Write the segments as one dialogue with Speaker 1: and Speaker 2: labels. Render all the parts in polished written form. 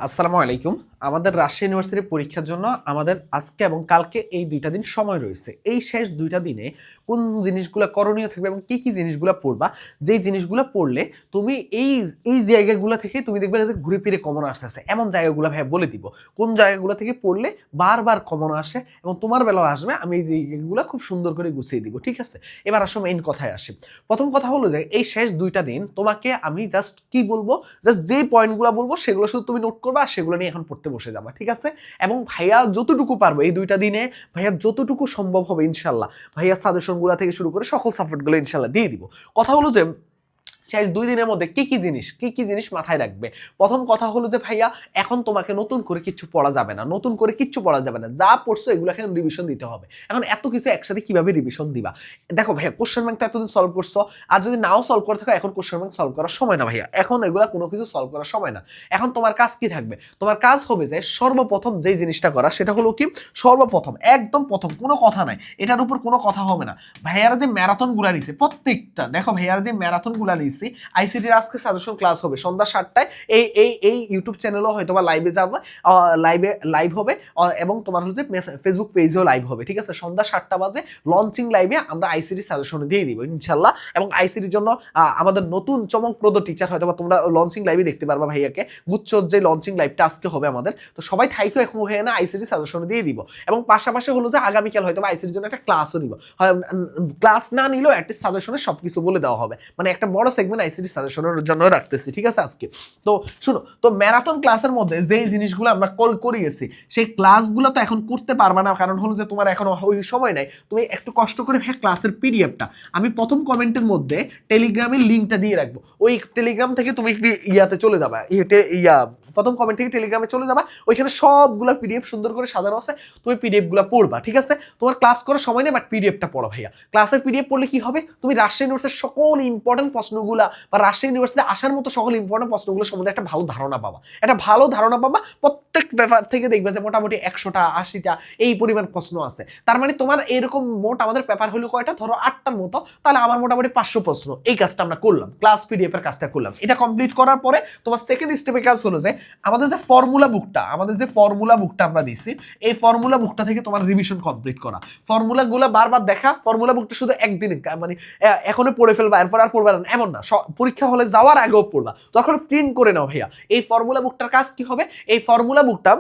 Speaker 1: আসসালামু আলাইকুম। আমাদের রাজশাহী ইউনিভার্সিটির পরীক্ষার জন্য আমাদের আজকে এবং কালকে এই ২ টা দিন সময় রয়েছে। এই শেষ ২ টা দিনে কোন জিনিসগুলা করণীয় থাকবে এবং কি জিনিসগুলা পড়বা, যেই জিনিসগুলা পড়লে তুমি এই জায়গাগুলা থেকে তুমি দেখবে যে ঘুরে ফিরে কমন আসতেছে। এমন জায়গাগুলা ভাইয়া বলে দিব। কোন জায়গাগুলা থেকে পড়লে বারবার কমন আসে এবং তোমার বেলাও আসবে। আমি এই জায়গাগুলা খুব সুন্দর করে গুছিয়ে দিব। ঠিক আছে? এবার আসো মেইন কথায় আসি। প্রথম কথা হলো যে এই শেষ ২ টা দিন তোমাকে আমি জাস্ট কি বলবো, জাস্ট যেই পয়েন্টগুলো বলবো সেগুলো শুধু তুমি নোট করবা আর সেগুলো নিয়ে এখন পড়তে বসে যাবা। ঠিক আছে? এবং ভাইয়া যতটুকু পারবো এই ২ টা দিনে ভাইয়া যতটুকু সম্ভব হবে ইনশাআল্লাহ ভাইয়া সাজেশনগুলো থেকে শুরু করে সকল সাপোর্টগুলো ইনশাআল্লাহ দিয়ে দিব। কথা হলো যে সেই ২ দিনের মধ্যে কি কি জিনিস মাথায় রাখবে। প্রথম কথা হলো যে ভাইয়া এখন তোমাকে নতুন করে কিচ্ছু পড়া যাবে না। নতুন করে কিচ্ছু পড়া যাবে না। যা পড়ছো এগুলো এখন রিভিশন দিতে হবে। এখন এত কিছু একসাথে কিভাবে রিভিশন দিবা? দেখো ভাইয়া কোশ্চেন ব্যাংক তো এতদিন সলভ করছো। আর যদি নাও সলভ করে থাকো এখন কোশ্চেন ব্যাংক সলভ করার সময় না ভাইয়া। এখন এগুলা কোনো কিছু সলভ করার সময় না। এখন তোমার কাজ কি থাকবে? তোমার কাজ হবে যে সর্বপ্রথম যেই জিনিসটা করা সেটা হলো কি, সর্বপ্রথম একদম প্রথম কোনো কথা নাই। এটার উপর কোনো কথা হবে না। ভাইয়ারা যে ম্যারাথন গুলা নিছে প্রত্যেকটা, দেখো ভাইয়ারা যে ম্যারাথন গুলা নিছে আইসিটির আজকে সাজেশন ক্লাস হবে সন্ধ্যা ৭টায়। এই ইউটিউব চ্যানেলও হয়তো বা লাইভে যাবে, লাইভ হবে এবং তোমার হচ্ছে ফেসবুক পেজেও লাইভ হবে। ঠিক আছে? সন্ধ্যা ৭টা বাজে লঞ্চিং লাইভে আমরা আইসিটি সাজেশন দিয়ে দিব ইনশাল্লাহ। এবং আইসিটির জন্য আমাদের নতুন চমকপ্রদ টিচার হয়তো বা তোমরা লঞ্চিং লাইভে দেখতে পারবা ভাইয়াকে। গুচ্ছর যে লঞ্চিং লাইভটা আজকে হবে আমাদের, তো সবাই থাইকো এখন হয়ে না আইসিটি সাজেশন দিয়ে দিব। এবং পাশাপাশি হলো যে আগামীকাল হয়তো বা আইসিটির জন্য একটা ক্লাসও নিব। ক্লাস না নিলেও একটা সাজেশনে সবকিছু বলে দেওয়া হবে, মানে একটা বড় সেগমেন্ট আইসিটি সাজেশনের জন্য রাখতেছি। ঠিক আছে? আজকে তো শুনো, তো ম্যারাথন ক্লাসের মধ্যে যে জিনিসগুলো আমরা করিয়েছি সেই ক্লাসগুলো তো এখন করতে পারবা না, কারণ হলো যে তোমার এখন ওই সময় নাই। তুমি একটু কষ্ট করে ক্লাসের পিডিএফটা আমি প্রথম কমেন্টের মধ্যে টেলিগ্রামের লিঙ্কটা দিয়ে রাখবো। ওই টেলিগ্রাম থেকে তুমি ইয়াতে চলে যাবা, প্রথম কমেন্ট থেকে টেলিগ্রামে চলে যাবা। ওইখানে সবগুলো পিডিএফ সুন্দর করে সাজানো আছে। তুমি পিডিএফ গুলো পড়বা। ঠিক আছে? তোমার ক্লাস করার সময় নেই, বাট পিডিএফটা পড়ো ভাইয়া। ক্লাসের পিডিএফ পড়লে কি হবে, তুমি রাজশাহী ইউনিভার্সিটির সকল ইম্পর্টেন্ট প্রশ্নগুলা বা রাজশাহী ইউনিভার্সিটিতে আসার মতো সকল ইম্পর্টেন্ট প্রশ্নগুলো সম্বন্ধে একটা ভালো ধারণা পাবা। একটা ভালো ধারণা পাবা। প্রত্যেক ব্যাপার থেকে দেখবে যে মোটামুটি ১০০টা ৮০টা এই পরিমাণ প্রশ্ন আছে। তার মানে তোমার এরকম মোট আমাদের পেপার হলো কয়টা, ধরো ৮টার মতো, তাহলে আমার মোটামুটি ৫০০ প্রশ্ন। এই কাজটা আমরা করলাম, ক্লাস পিডিএফ এর কাজটা করলাম। এটা কমপ্লিট করার পরে তোমার সেকেন্ড স্টেপের কাজ হলো যে আমাদের যে ফর্মুলা বুকটা আমরা দিচ্ছি, এই ফর্মুলা বুকটা থেকে তোমার রিভিশন কমপ্লিট করা। ফর্মুলা গুলা বারবার দেখা। ফর্মুলা বুকটা শুধু একদিনে মানে এখনো পড়ে ফেলবা এরপর আর পড়বা না এমন না, পরীক্ষা হলে যাওয়ার আগেও পড়বা, তখন প্রিন্ট করে নাও ভাইয়া। এই ফর্মুলা বুকটার কাজ কি হবে, এই ফর্মুলা বুকটা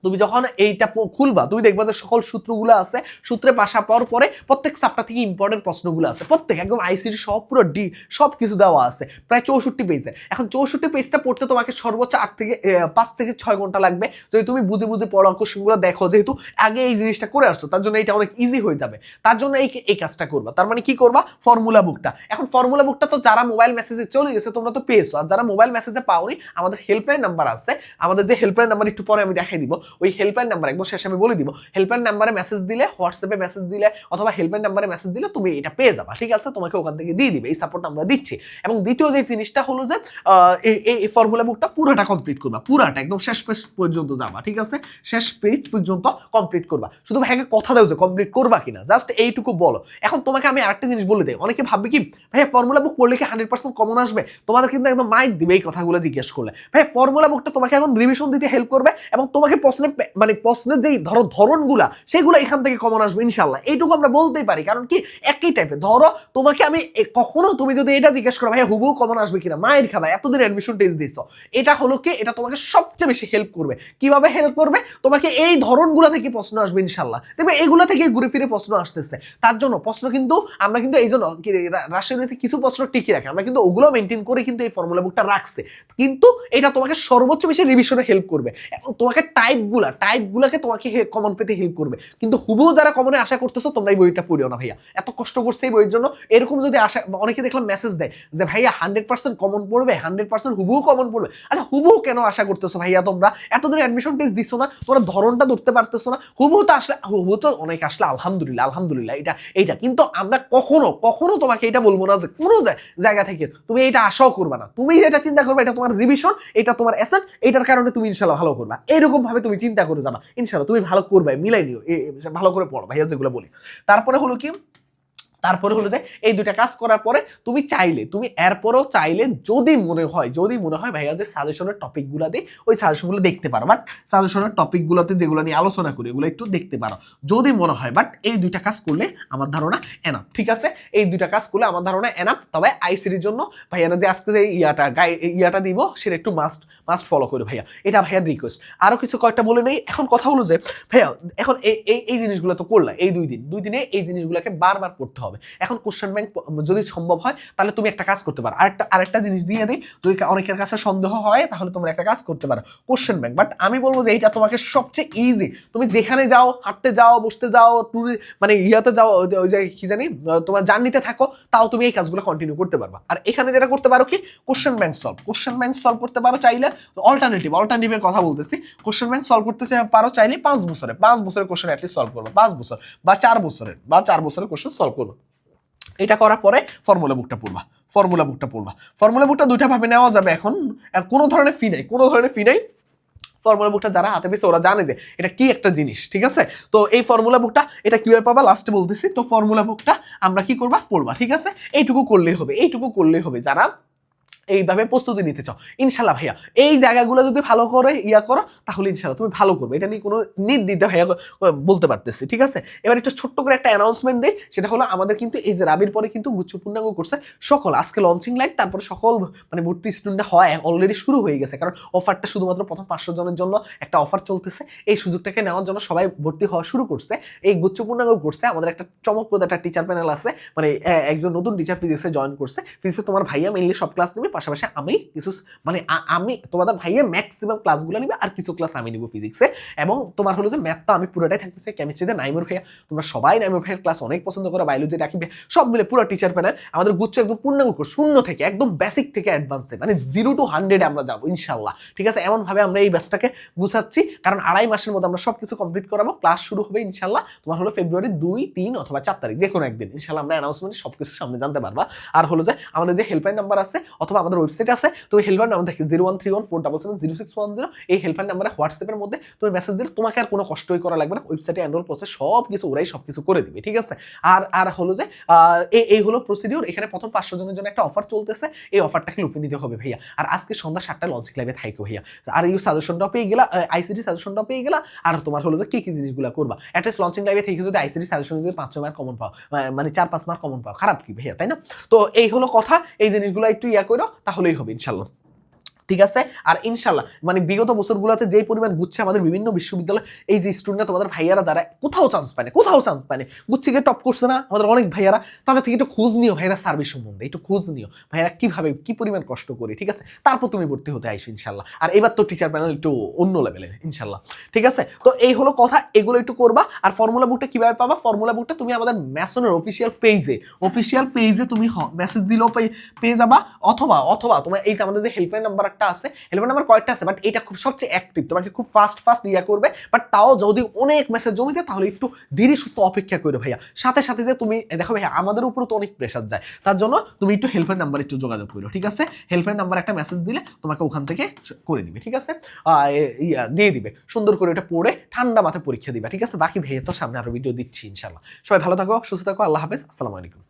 Speaker 1: তুমি যখন এইটা খুলবা তুমি দেখবা যে সকল সূত্রগুলো আছে, সূত্রে পাশা পর পরে প্রত্যেক চ্যাপ্টার থেকে ইম্পর্টেন্ট প্রশ্নগুলো আছে, প্রত্যেক একদম আইসিটি সব পুরো সব কিছু দেওয়া আছে প্রায় ৬৪ পেজে। এখন ৬৪ পেজটা পড়তে তোমাকে সর্বোচ্চ ৫ থেকে ৬ ঘন্টা লাগবে যদি তুমি বুঝে বুঝে পড়া কোশ্চেনগুলো দেখো, যেহেতু আগে এই জিনিসটা করে আসছো তার জন্য এটা অনেক ইজি হয়ে যাবে। তার জন্য এই কাজটা করবা। তার মানে কি করবা, ফর্মুলা বুকটা। এখন ফর্মুলা বুকটা তো যারা মোবাইল মেসেজে চলে গেছে তোমরা তো পেয়েছো, আর যারা মোবাইল মেসেজে পাওনি আমাদের হেল্পলাইন নাম্বার আছে। আমাদের যে হেল্পলাইন নাম্বার একটু পরে আমি দেখাই দিব, ওই হেল্পলাইন নাম্বার একদম শেষে আমি বলে দিব। হেল্পলাইন নাম্বারে মেসেজ দিলে, হোয়াটসঅ্যাপে মেসেজ দিলে অথবা হেল্পলাইন নাম্বারে মেসেজ দিলে তুমি এটা পেয়ে যাবা। ঠিক আছে? তোমাকে ওখান থেকে দিয়ে দিবে, এই সাপোর্ট আমরা দিচ্ছি। এবং দ্বিতীয় যে জিনিসটা হলো যে এই ফর্মুলা বুকটা পুরোটা কমপ্লিট করবা, পুরাটা একদম শেষ পেজ পর্যন্ত যাবা। ঠিক আছে? শেষ পেজ পর্যন্ত কমপ্লিট করবা। শুধু ভাইকে কথা দাও যে কমপ্লিট করবা কিনা, জাস্ট এইটুকু বলো। এখন তোমাকে আমি আরেকটা জিনিস বলে দেই, অনেকে ভাববে কি ভাই ফর্মুলা বুক পড়লে কি 100% কমন আসবে, তোমাদের কিন্তু একদম মাইক দিবে এই কথাগুলো জিজ্ঞেস করলে। ভাই ফর্মুলা বুকটা তোমাকে এখন রিভিশন দিতে হেল্প করবে এবং তোমাকে প্রশ্নের যেই ধরনগুলা সেগুলো এখান থেকে কমন আসবে ইনশাল্লাহ। এইটুকু আমরা বলতেই পারি, কারণ কি একই টাইপের। ধরো তোমাকে আমি কখনো তুমি যদি এটা জিজ্ঞেস করো ভাই হুবহু কমন আসবে কিনা, মায়ের খাবা এতদিন অ্যাডমিশন টেস্ট দিছো, এটা হলো কি এটা তোমাকে সবচেয়ে বেশি হেল্প করবে। কিভাবে হেল্প করবে, তোমাকে এই ধরনগুলো থেকে প্রশ্ন আসবে ইনশাল্লাহ। দেখবে এগুলো থেকে ঘুরে ফিরে প্রশ্ন আসতেছে। তার জন্য প্রশ্ন কিন্তু আমরা কিন্তু এই জন্য রাজশাহীতে কিছু প্রশ্ন টিকে রাখি, আমরা কিন্তু ওগুলো মেনটেন করে কিন্তু এই ফর্মুলা বুকটা রাখছে। কিন্তু এটা তোমাকে সর্বোচ্চ বেশি রিভিশনে হেল্প করবে এবং তোমাকে টাইপগুলাকে তোমাকে কমন পেতে হেল্প করবে। কিন্তু হুবহু যারা কমনে আশা করতেছো তোমরা এই বইটা পড়িও না ভাইয়া, এত কষ্ট করছে এই বইয়ের জন্য। এরকম যদি আশা, অনেকে দেখলাম মেসেজ দেয় যে ভাইয়া 100% কমন পড়বে, 100% হুবহু কমন পড়বে। আচ্ছা হুবহু কেন আশা করতেছো ভাইয়া, তোমরা এতদিন অ্যাডমিশন টেস্ট দিচ্ছ না, তোমরা ধরনটা ধরতে পারতেছো না। হুবহু তো আসলে, হুবহু তো অনেক আসলে আলহামদুলিল্লাহ এইটা কিন্তু আমরা কখনো তোমাকে এটা বলবো না যে কোনো জায়গা থেকে তুমি এটা আশাও করবা না। তুমি যেটা চিন্তা করবে এটা তোমার রিভিশন, এটা তোমার অ্যাসেট, এটার কারণে তুমি ইনশাল্লাহ ভালো করবা। এরকম ভাবে তুমি চিন্তা করে যাবা, ইনশাল্লাহ তুমি ভালো করবে, মিলাই নিও, ভালো করে পড়ো ভাইয়া যেগুলো বলি। তারপরে হলো কি তারপরে হলো যে এই দুইটা কাজ করার পরে তুমি চাইলে, তুমি এরপরেও চাইলে যদি মনে হয় ভাইয়া যে সাজেশনের টপিকগুলো দিয়ে ওই সাজেশনগুলো দেখতে পারো, বাট সাজেশনের টপিকগুলোতে যেগুলো নিয়ে আলোচনা করি এগুলো একটু দেখতে পারো যদি মনে হয়। বাট এই দুইটা কাজ করলে আমার ধারণা এনাফ, ঠিক আছে? এই দুইটা কাজ করলে আমার ধারণা এনাফ। তবে আইসিটির জন্য ভাইয়ারা যে আজকে যে ইয়াটা দিব সেটা একটু মাস্ট ফলো করে ভাইয়া, এটা ভাইয়ার রিকোয়েস্ট। আরো কিছু কয়েকটা বলে নেই। এখন কথা হলো যে ভাইয়া এখন এই জিনিসগুলো তো করলা, এই দুই দিনে এই জিনিসগুলোকে বারবার করতে হবে। এখন কোশ্চেন ব্যাংক যদি সম্ভব হয় তাহলে তুমি একটা কাজ করতে পারো, আরেকটা জিনিস দিয়ে দিই, যদি অনেকের কাছে সন্দেহ হয় তাহলে তোমরা একটা কাজ করতে পারো, কোশ্চেন ব্যাংক। বাট আমি বলবো যে এইটা তোমাকে সবচেয়ে ইজি। তুমি যেখানে যাও, হাঁটতে যাও, বসতে যাও, ট্যুরে মানে ইয়াতে যাও, ওই যে কি জানি তোমার জার্নিতে থাকো, তাও তুমি এই কাজগুলো কন্টিনিউ করতে পারবা। আর এখানে যেটা করতে পারো কি, কোশ্চেন ব্যাংক সলভ করতে পারো চাইলে। অল্টারনেটিভের কথা বলতেছি। কোশ্চেন ব্যাংক সলভ করতে পারো চাইলে 5 বছরের কোশ্চেন অ্যাটলিস্ট সলভ করবো, 5 বছর বা 4 বছরের কোশ্চেন সলভ করবো। এটা করার পরে ফর্মুলা বুকটা পড়বা। ফর্মুলা বুকটা দুইটা ভাবে নেওয়া যাবে। এখন কোনো ধরনের ফি নাই। ফর্মুলা বুকটা যারা হাতে পেয়েছে ওরা জানে যে এটা কি একটা জিনিস, ঠিক আছে? তো এই ফর্মুলা বুকটা এটা কিভাবে পাবা লাস্টে বলতেছি। তো ফর্মুলা বুকটা আমরা কি করবা, পড়বা, ঠিক আছে? এইটুকু করলেই হবে যারা এইভাবে প্রস্তুতি নিতে চাও। ইনশাল্লাহ ভাইয়া এই জায়গাগুলো যদি ভালো করে করো তাহলে ইনশাল্লাহ তুমি ভালো করবে, এটা নিয়ে কোনো নির্দ্বিধা ভাইয়া বলতে পারতেছি, ঠিক আছে? এবার একটু ছোট্ট করে একটা অ্যানাউন্সমেন্ট দেই, সেটা হলো আমাদের কিন্তু এই যে রাবির পরে কিন্তু গুচ্ছ পূর্ণাঙ্গ করছে সকল, আজকে লঞ্চিং লাইভ, তারপরে সকল মানে ভর্তি স্টুডেন্ট হয় অলরেডি শুরু হয়ে গেছে, কারণ অফারটা শুধুমাত্র প্রথম 500 জনের জন্য একটা অফার চলতেছে। এই সুযোগটাকে নেওয়ার জন্য সবাই ভর্তি হওয়া শুরু করছে। এই গুচ্ছ পূর্ণাঙ্গ করছে আমাদের একটা চমকপ্রদ একটা টিচার প্যানেল আছে, মানে একজন নতুন টিচার ফিজিক্সে জয়েন করছে। ফিজিক্সে তোমার ভাইয়া মেইনলি সব ক্লাস নেবে, পাশাপাশি আমি কিছু মানে আমি তোমাদের ভাইয়া ম্যাক্সিমাম ক্লাসগুলো নিবে, আর কিছু ক্লাস আমি নিব ফিজিক্সে। এবং তোমার হলো যে ম্যাথটা আমি পুরোটাই থাকতেছে। কেমিস্ট্রিতে নাইমুর ভাইয়া, তোমরা সবাই নাইমুর ভাইয়ের ক্লাস অনেক পছন্দ করো, বায়োলজি রাখবে, সব মিলে পুরো টিচার প্যানেল আমাদের গুচ্ছ একদম পূর্ণাঙ্গ কোর্স, শূন্য থেকে একদম বেসিক থেকে অ্যাডভান্সে, মানে 0 to 100 আমরা যাবো ইনশাল্লাহ, ঠিক আছে? এমন ভাবে আমরা এই ব্যাচটাকে গুছাচ্ছি, কারণ 2.5 মাসের মধ্যে আমরা সবকিছু কমপ্লিট করাবো। ক্লাস শুরু হবে ইনশাল্লাহ তোমার হলো ফেব্রুয়ারি 2, 3 অথবা 4 তারিখ, যে কোনো একদিন ইনশাল্লাহ আমরা অ্যানাউন্সমেন্টে সবকিছু সামনে জানতে পারবা। আর হলো যে আমাদের যে হেল্পলাইন নাম্বার আছে অথবা আমাদের ওয়েবসাইট আছে, তো এই হেল্পলাইন নাম্বার দেখি 013147700610, এই হেল্পলাইন নাম্বারে হোয়াটসঅ্যাপের মধ্যে তুমি মেসেজ দিলে তোমাকে আর কোনো কষ্টই করা লাগবে না। ওয়েবসাইটে এনরোল প্রসেস সবকিছু ওরাই সবকিছু করে দিবে, ঠিক আছে? আর হলো যে এই হলো প্রসিডিউর। এখানে প্রথম 500 জনের জন্য একটা অফার চলতেছে, এই অফারটাকে লুফে নিতে হবে ভাইয়া। আর আজকে সন্ধ্যা 7টায় লঞ্চিং লাইভে থাইকো ভাইয়া। আর এই সাজেশনটাও পেয়ে গেলা, আইসিটি সাজেশনটাও পেয়ে গেলা। আর তোমার হলো যে কি জিনিসগুলো করবা, অ্যাটলিস্ট লঞ্চিং লাইভে থেকে যদি আইসিটি সাজেশন যদি 5 মার্ক কমন পাও, মানে 4-5 মার্ক কমন পাও, খারাপ কি ভাইয়া, তাই না? তো এই হলো কথা, এই জিনিসগুলো একটু করো তাহলেই হবে ইনশাল্লাহ, ঠিক আছে? আর ইনশাল্লাহ মানে বিগত বছরগুলোতে যেই পরিমাণ গুচ্ছে আমাদের বিভিন্ন বিশ্ববিদ্যালয়, এই যে স্টুডেন্ট তোমাদের ভাইয়ারা যারা কোথাও চান্স পায় না, গুচ্ছিকে টপ করছে না আমাদের অনেক ভাইয়ারা, তাদের থেকে একটু খোঁজ নিও ভাইয়ারা, সার্ভিস সম্বন্ধে একটু খোঁজ নিও ভাইয়ারা কিভাবে কি পরিমাণ কষ্ট করে, ঠিক আছে? তারপর তুমি ভর্তি হতে আইসো ইনশাল্লাহ। আর এবার তো টিচার প্যানেল একটু অন্য লেভেলের ইনশাল্লাহ, ঠিক আছে? তো এই হলো কথা, এগুলো একটু করবা। আর ফর্মুলা বুকটা কিভাবে পাবা, ফর্মুলা বুকটা তুমি আমাদের ম্যাসনের অফিসিয়াল পেজে তুমি মেসেজ দিলেও পেয়ে যাবা, অথবা তোমার এই আমাদের যে হেল্পলাইন নাম্বার আছে, হেল্পলাইন নাম্বার কয়েকটা আছে, বাট এটা খুব সবচেয়ে অ্যাক্টিভ, তোমাকে খুব ফাস্ট করবে। বাট তাও যদি অনেক মেসেজ জমে যায় তাহলে একটু ধীরে সুস্থ অপেক্ষা করে ভাইয়া। সাথে যে তুমি দেখো ভাইয়া আমাদের উপরে তো অনেক প্রেশার যায়, তার জন্য তুমি একটু হেল্পলাইন নাম্বার একটু যোগাযোগ করো, ঠিক আছে? হেল্পলাইন নাম্বার একটা মেসেজ দিলে তোমাকে ওখান থেকে করে দিবে, ঠিক আছে? দিয়ে দিবে, সুন্দর করে এটা পড়ে ঠান্ডা মাথায় পরীক্ষা দিবে, ঠিক আছে? বাকি ভাইয়া তো সামনে আরো ভিডিও দিচ্ছি ইনশাল্লাহ। সবাই ভালো থাকো, সুস্থ থাকো, আল্লাহ হাফেজ, আসসালামু আলাইকুম।